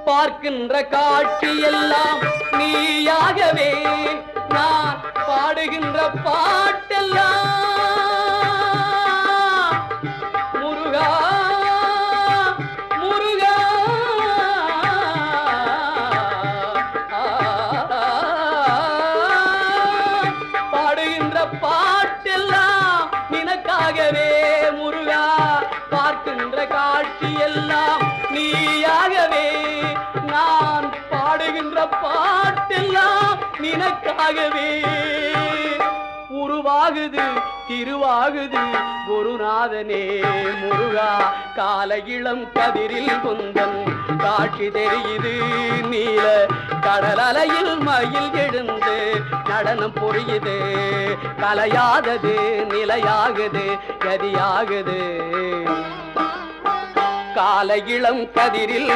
பார்க்கின்ற காட்சி எல்லாம் நீயாகவே நான் பாடுகின்ற பாட்டெல்லாம் முருகா முருகா பாடுகின்ற பாட்டெல்லாம் நினக்காகவே முருகா பார்க்கின்ற காட்சி எல்லாம் நீயாகவே நான் பாடுகின்ற பாட்டெல்லாம் நினக்காகவே உருவாகுது திருவாகுது குருநாதனே முருகா கால இளம் கதிரில் குந்தன் காட்சி தெரியுது நீல கடல் அலையில் மயில் எழுந்து நடனம் புரியுது கலையாதது நிலையாகுது கதியாகுது கால இளம் கதிரில்